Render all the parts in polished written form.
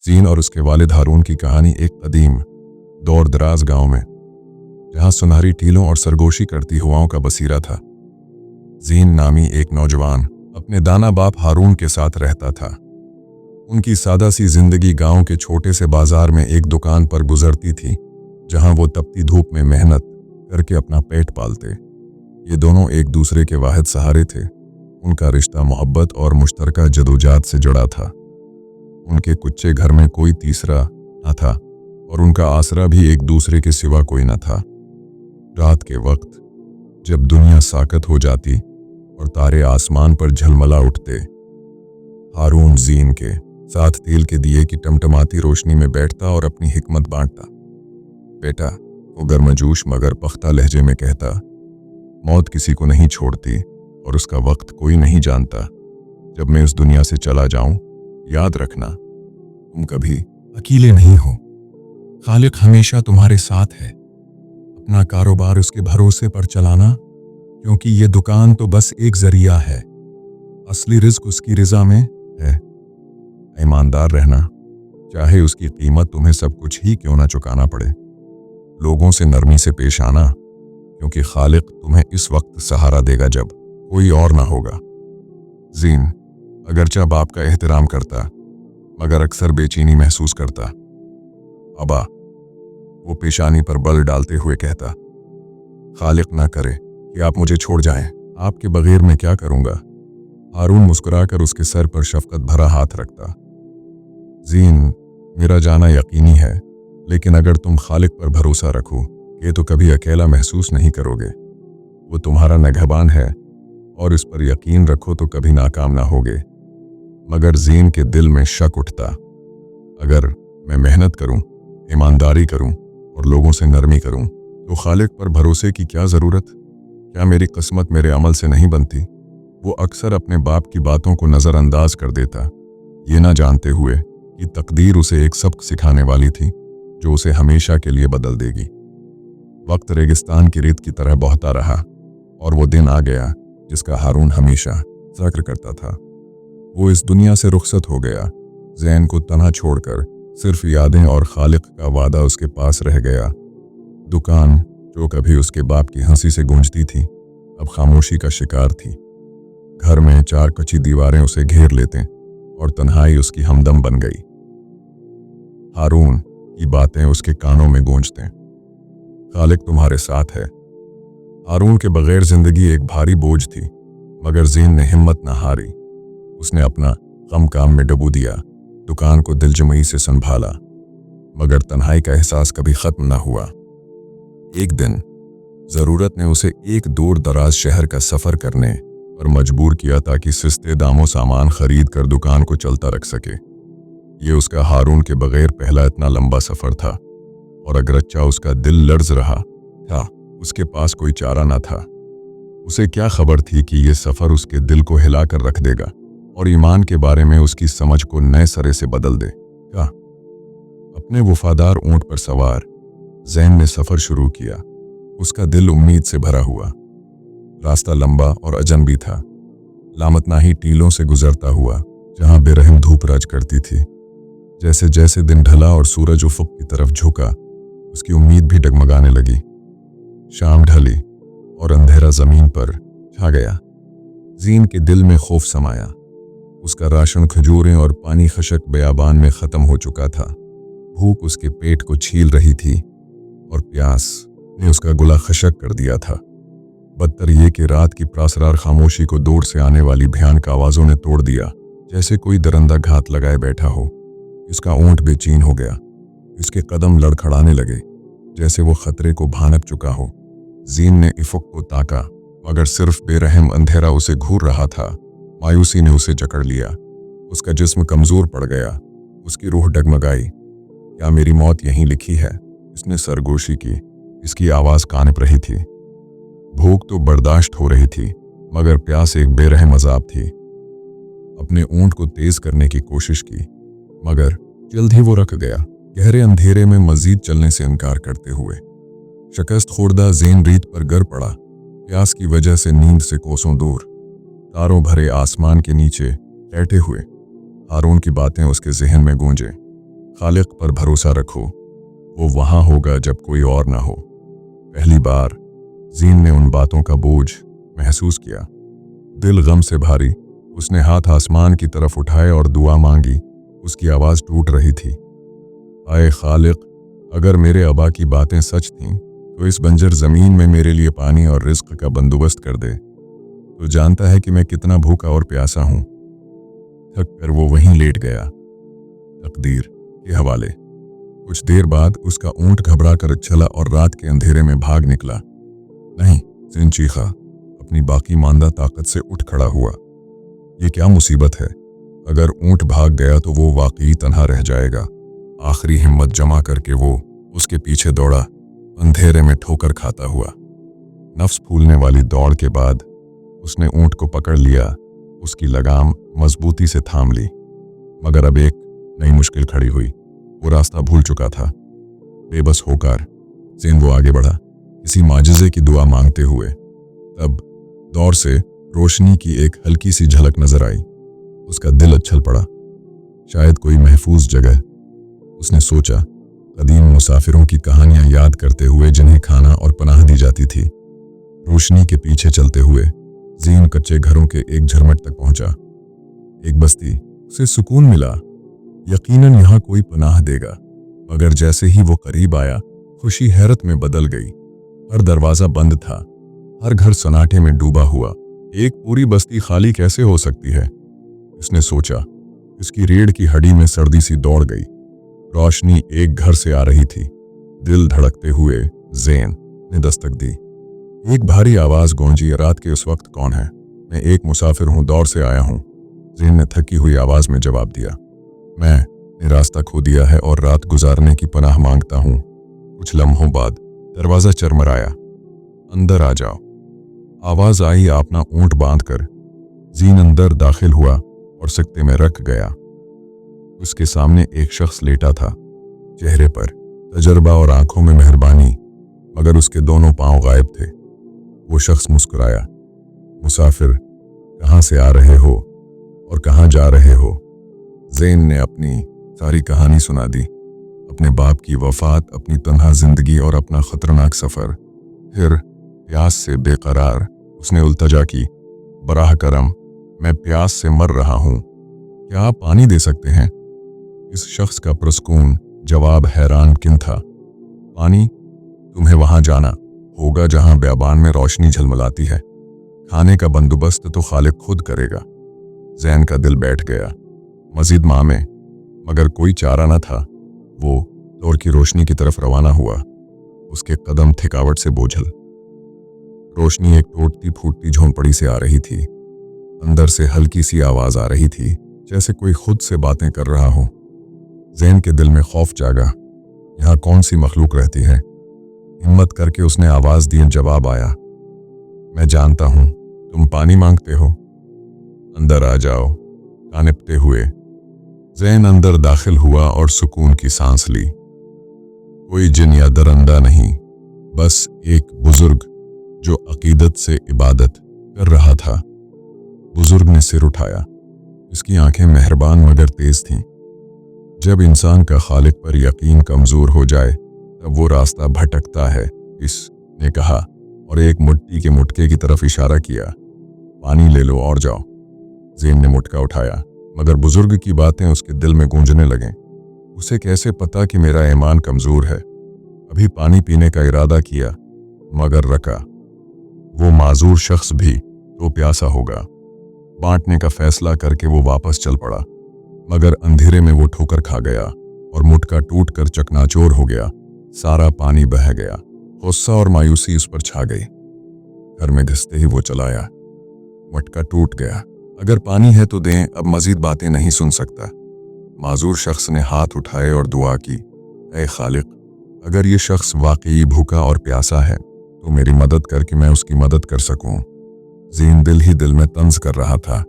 ज़ीन और उसके वालिद हारून की कहानी एक कदीम दौर दराज गांव में, जहां सुनहरी टीलों और सरगोशी करती हवाओं का बसीरा था। ज़ीन नामी एक नौजवान अपने दाना बाप हारून के साथ रहता था। उनकी सादा सी जिंदगी गांव के छोटे से बाजार में एक दुकान पर गुजरती थी, जहां वो तपती धूप में मेहनत करके अपना पेट पालते। ये दोनों एक दूसरे के वाहिद सहारे थे। उनका रिश्ता मोहब्बत और मुश्तरका जदोजहद से जुड़ा था। उनके कुच्चे घर में कोई तीसरा न था और उनका आसरा भी एक दूसरे के सिवा कोई न था। रात के वक्त जब दुनिया साकत हो जाती और तारे आसमान पर झलमला उठते, हारून ज़ीन के साथ तेल के दिए की टमटमाती रोशनी में बैठता और अपनी हिकमत बांटता। बेटा, वो गर्मजोश मगर पख्ता लहजे में कहता, मौत किसी को नहीं छोड़ती और उसका वक्त कोई नहीं जानता। जब मैं इस दुनिया से चला जाऊं, याद रखना, तुम कभी अकेले नहीं हो। खालिक हमेशा तुम्हारे साथ है। अपना कारोबार उसके भरोसे पर चलाना, क्योंकि ये दुकान तो बस एक जरिया है। असली रिज्क उसकी रिजा में है। ईमानदार रहना, चाहे उसकी कीमत तुम्हें सब कुछ ही क्यों ना चुकाना पड़े। लोगों से नरमी से पेश आना, क्योंकि खालिक तुम्हें इस वक्त सहारा देगा जब कोई और ना होगा। ज़ीन अगरचा बाप का एहतराम करता, मगर अक्सर बेचैनी महसूस करता। अबा, वो पेशानी पर बल डालते हुए कहता, खालिक ना करे कि आप मुझे छोड़ जाएं, आपके बगैर मैं क्या करूंगा। हारून मुस्कुराकर उसके सर पर शफकत भरा हाथ रखता। ज़ीन, मेरा जाना यकीनी है, लेकिन अगर तुम खालिक पर भरोसा रखो ये तो कभी अकेला महसूस नहीं करोगे। वो तुम्हारा निगहबान है और इस पर यकीन रखो तो कभी नाकाम ना होगे। मगर ज़ीन के दिल में शक उठता, अगर मैं मेहनत करूं, ईमानदारी करूं और लोगों से नरमी करूं तो खालिक पर भरोसे की क्या ज़रूरत। क्या मेरी किस्मत मेरे अमल से नहीं बनती। वो अक्सर अपने बाप की बातों को नज़रअंदाज कर देता, ये ना जानते हुए कि तकदीर उसे एक सबक सिखाने वाली थी जो उसे हमेशा के लिए बदल देगी। वक्त रेगिस्तान की रेत की तरह बहता रहा और वो दिन आ गया जिसका हारून हमेशा जिक्र करता था। वो इस दुनिया से रुखसत हो गया। ज़ैन को तन्हा छोड़कर सिर्फ यादें और खालिक का वादा उसके पास रह गया। दुकान जो कभी उसके बाप की हंसी से गूंजती थी, अब खामोशी का शिकार थी। घर में चार कच्ची दीवारें उसे घेर लेते और तन्हाई उसकी हमदम बन गई। हारून की बातें उसके कानों में गूंजते, खालिक तुम्हारे साथ है। हारून के बगैर जिंदगी एक भारी बोझ थी, मगर ज़ीन ने हिम्मत न हारी। उसने अपना गम काम में डुबो दिया, दुकान को दिलजमई से संभाला, मगर तन्हाई का एहसास कभी खत्म न हुआ। एक दिन ज़रूरत ने उसे एक दूर दराज शहर का सफ़र करने पर मजबूर किया ताकि सस्ते दामों सामान खरीद कर दुकान को चलता रख सके। ये उसका हारून के बगैर पहला इतना लंबा सफ़र था और अगरचा उसका दिल लर्ज रहा था, उसके पास कोई चारा न था। उसे क्या खबर थी कि ये सफ़र उसके दिल को हिला कर रख देगा और ईमान के बारे में उसकी समझ को नए सिरे से बदल देगा। अपने वफादार ऊंट पर सवार ज़ैन ने सफ़र शुरू किया। उसका दिल उम्मीद से भरा हुआ। रास्ता लंबा और अजनबी था, लामतनाही टीलों से गुजरता हुआ जहां बेरहम धूप राज करती थी। जैसे जैसे दिन ढला और सूरज उफ़ुक़ की तरफ झुका, उसकी उम्मीद भी डगमगाने लगी। शाम ढली और अंधेरा ज़मीन पर छा गया। ज़ीन के दिल में खौफ समाया। उसका राशन खजूरें और पानी खशक बयाबान में ख़त्म हो चुका था। भूख उसके पेट को छील रही थी और प्यास ने उसका गुला खशक कर दिया था। बदतर ये कि रात की प्रासरार खामोशी को दूर से आने वाली भयानक आवाज़ों ने तोड़ दिया, जैसे कोई दरंदा घात लगाए बैठा हो। इसका ऊंट बेचैन हो गया। इसके कदम लड़खड़ाने लगे, जैसे वो खतरे को भानप चुका हो। ज़ीन ने इफ़ुक़ को ताका, मगर सिर्फ बेरहम अंधेरा उसे घूर रहा था। मायूसी ने उसे जकड़ लिया। उसका जिस्म कमज़ोर पड़ गया। उसकी रूह डगमगाई। क्या मेरी मौत यहीं लिखी है? इसने सरगोशी की। इसकी आवाज़ कांप रही थी। भूख तो बर्दाश्त हो रही थी, मगर प्यास एक बेरहम अज़ाब थी। अपने ऊंट को तेज करने की कोशिश की, मगर जल्द ही वो रख गया, गहरे अंधेरे में मजीद चलने से इनकार करते हुए। शिकस्त खुर्दा ज़ेन रीत पर गिर पड़ा, प्यास की वजह से नींद से कोसों दूर, तारों भरे आसमान के नीचे बैठे हुए। हारून की बातें उसके जहन में गूंजे। खालिक पर भरोसा रखो, वो वहां होगा जब कोई और ना हो। पहली बार जीन ने उन बातों का बोझ महसूस किया। दिल गम से भारी, उसने हाथ आसमान की तरफ उठाए और दुआ मांगी। उसकी आवाज़ टूट रही थी, आए खालिक, अगर मेरे अबा की बातें सच थीं तो इस बंजर ज़मीन में मेरे लिए पानी और रिज़्क़ का बंदोबस्त कर दे। तो जानता है कि मैं कितना भूखा और प्यासा हूँ। थक कर वो वहीं लेट गया, तकदीर के हवाले। कुछ देर बाद उसका ऊंट घबरा कर चला और रात के अंधेरे में भाग निकला। नहीं, ज़ेन चीखा, अपनी बाकी मांदा ताकत से उठ खड़ा हुआ। ये क्या मुसीबत है? अगर ऊंट भाग गया तो वो वाकई तन्हा रह जाएगा। आखिरी हिम्मत जमा करके वो उसके पीछे दौड़ा, अंधेरे में ठोकर खाता हुआ। नफ्स फूलने वाली दौड़ के बाद उसने ऊंट को पकड़ लिया, उसकी लगाम मजबूती से थाम ली। मगर अब एक नई मुश्किल खड़ी हुई। वो रास्ता भूल चुका था। बेबस होकर ज़ेन वो आगे बढ़ा, किसी माजिज़े की दुआ मांगते हुए। तब दौर से रोशनी की एक हल्की सी झलक नजर आई। उसका दिल उछल पड़ा, शायद कोई महफूज जगह। उसने सोचा, कदीम मुसाफिरों की कहानियां याद करते हुए जिन्हें खाना और पनाह दी जाती थी। रोशनी के पीछे चलते हुए ज़ीन कच्चे घरों के एक झरमट तक पहुंचा। एक बस्ती, उसे सुकून मिला, यकीनन यहाँ कोई पनाह देगा। मगर जैसे ही वो करीब आया, खुशी हैरत में बदल गई। हर दरवाज़ा बंद था, हर घर सन्नाटे में डूबा हुआ। एक पूरी बस्ती खाली कैसे हो सकती है? उसने सोचा। उसकी रीढ़ की हड्डी में सर्दी सी दौड़ गई। रोशनी एक घर से आ रही थी। दिल धड़कते हुए ज़ेन ने दस्तक दी। एक भारी आवाज़ गूंजी, रात के उस वक्त कौन है? मैं एक मुसाफिर हूँ, दौर से आया हूँ। ज़ेन ने थकी हुई आवाज़ में जवाब दिया, मैंने रास्ता खो दिया है और रात गुजारने की पनाह मांगता हूँ। कुछ लम्हों बाद दरवाज़ा चरमराया। अंदर आ जाओ, आवाज़ आई। अपना ऊंट बांधकर ज़ीन अंदर दाखिल हुआ और सिक्ते में रख गया। उसके सामने एक शख्स लेटा था, चेहरे पर तजर्बा और आंखों में मेहरबानी, मगर उसके दोनों पांव गायब थे। वो शख्स मुस्कुराया, मुसाफिर, कहाँ से आ रहे हो और कहाँ जा रहे हो? ज़ेन ने अपनी सारी कहानी सुना दी, अपने बाप की वफात, अपनी तन्हा जिंदगी और अपना खतरनाक सफ़र। फिर प्यास से बेकरार उसने उल्तजा की, बराह करम, मैं प्यास से मर रहा हूँ, क्या आप पानी दे सकते हैं? इस शख्स का पुरस्कून जवाब हैरान किन था। पानी? तुम्हें वहां जाना होगा जहां बेबान में रोशनी झलमलाती है। खाने का बंदोबस्त तो खालिक खुद करेगा। ज़ैन का दिल बैठ गया। मजीद मामे, मगर कोई चारा न था। वो दौर की रोशनी की तरफ रवाना हुआ, उसके कदम थकावट से बोझल। रोशनी एक टूटती फूटती झोंपड़ी से आ रही थी। अंदर से हल्की सी आवाज आ रही थी, जैसे कोई खुद से बातें कर रहा हो। ज़ैन के दिल में खौफ जागा। यहाँ कौन सी मखलूक रहती है? हिम्मत करके उसने आवाज दी, जवाब आया, मैं जानता हूं तुम पानी मांगते हो, अंदर आ जाओ। कानिपते हुए ज़ैन अंदर दाखिल हुआ और सुकून की सांस ली। कोई जिन या दरंदा नहीं, बस एक बुजुर्ग जो अकीदत से इबादत कर रहा था। बुजुर्ग ने सिर उठाया। इसकी आंखें मेहरबान मगर तेज थीं। जब इंसान का खालिक पर यकीन कमजोर हो जाए तब वो रास्ता भटकता है, इसने कहा और एक मिट्टी के मुटके की तरफ इशारा किया। पानी ले लो और जाओ। ज़ैन ने मुटका उठाया, मगर बुजुर्ग की बातें उसके दिल में गूंजने लगें। उसे कैसे पता कि मेरा ईमान कमजोर है? अभी पानी पीने का इरादा किया, मगर रका। वो माजूर शख्स भी तो प्यासा होगा। बांटने का फैसला करके वो वापस चल पड़ा, मगर अंधेरे में वो ठोकर खा गया और मुटका टूटकर चकनाचूर हो गया। सारा पानी बह गया। गुस्सा और मायूसी उस पर छा गई। घर में घिसते ही वो चलाया। मटका टूट गया। अगर पानी है तो दें, अब मजीद बातें नहीं सुन सकता। माजूर शख्स ने हाथ उठाए और दुआ की, ऐ खालिक, अगर ये शख्स वाकई भूखा और प्यासा है तो मेरी मदद करके मैं उसकी मदद कर सकूं। ज़ैन दिल ही दिल में तंज कर रहा था,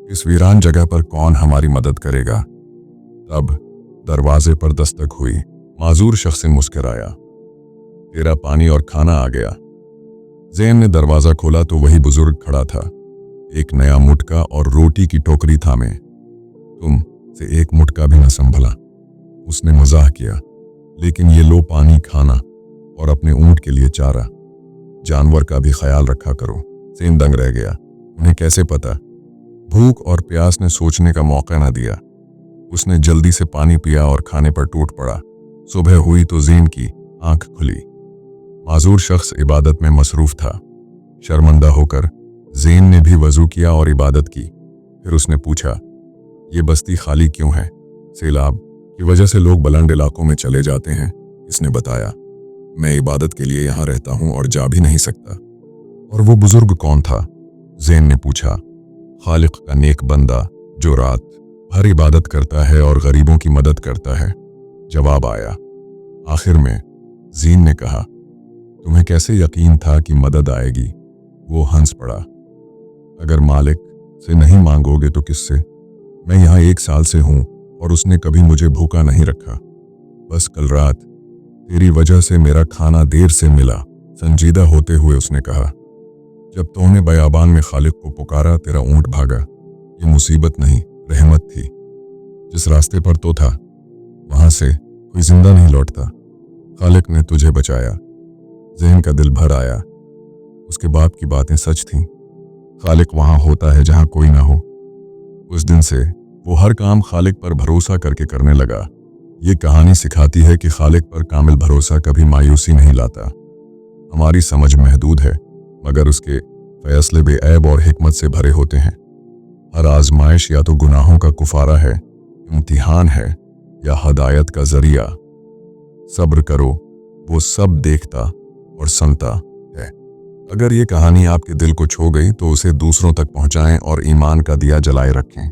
इस वीरान जगह पर कौन हमारी मदद करेगा? तब दरवाजे पर दस्तक हुई। माजूर शख्स ने मुस्कुराया, तेरा पानी और खाना आ गया। ज़ैन ने दरवाजा खोला तो वही बुजुर्ग खड़ा था, एक नया मुटका और रोटी की टोकरी थामे। तुम से एक मुटका भी न संभला, उसने मजाक किया, लेकिन ये लो पानी खाना और अपने ऊंट के लिए चारा, जानवर का भी ख्याल रखा करो। ज़ेन दंग रह गया। उन्हें कैसे पता? भूख और प्यास ने सोचने का मौका न दिया। उसने जल्दी से पानी पिया और खाने पर टूट पड़ा। सुबह हुई तो ज़ेन की आंख खुली। माजूर शख्स इबादत में मसरूफ था। शर्मिंदा होकर ज़ेन ने भी वजू किया और इबादत की। फिर उसने पूछा, ये बस्ती खाली क्यों है? सैलाब की वजह से लोग बुलंद इलाकों में चले जाते हैं, इसने बताया। मैं इबादत के लिए यहाँ रहता हूँ और जा भी नहीं सकता। और वो बुजुर्ग कौन था? ज़ेन ने पूछा। खालिक का नेक बंदा जो रात भर इबादत करता है और गरीबों की मदद करता है, जवाब आया। आखिर में ज़ेन ने कहा, तुम्हें कैसे यकीन था कि मदद आएगी? वो हंस पड़ा। अगर मालिक से नहीं मांगोगे तो किससे? मैं यहाँ 1 साल से हूँ और उसने कभी मुझे भूखा नहीं रखा। बस कल रात तेरी वजह से मेरा खाना देर से मिला। संजीदा होते हुए उसने कहा, जब तूने बयाबान में खालिक को पुकारा, तेरा ऊंट भागा। ये मुसीबत नहीं, रहमत थी। जिस रास्ते पर तो था, वहां से कोई जिंदा नहीं लौटता। खालिक ने तुझे बचाया। ज़ेन का दिल भर आया। उसके बाप की बातें सच थीं। खालिक वहां होता है जहां कोई ना हो। उस दिन से वो हर काम खालिक पर भरोसा करके करने लगा। ये कहानी सिखाती है कि खालिक पर कामिल भरोसा कभी मायूसी नहीं लाता। हमारी समझ महदूद है, मगर उसके फैसले बेऐब और हिकमत से भरे होते हैं। हर आजमाइश या तो गुनाहों का कुफारा है, इम्तिहान है, या हदायत का जरिया। सब्र करो, वो सब देखता और सुनता है। अगर ये कहानी आपके दिल को छू गई तो उसे दूसरों तक पहुंचाएं और ईमान का दिया जलाए रखें।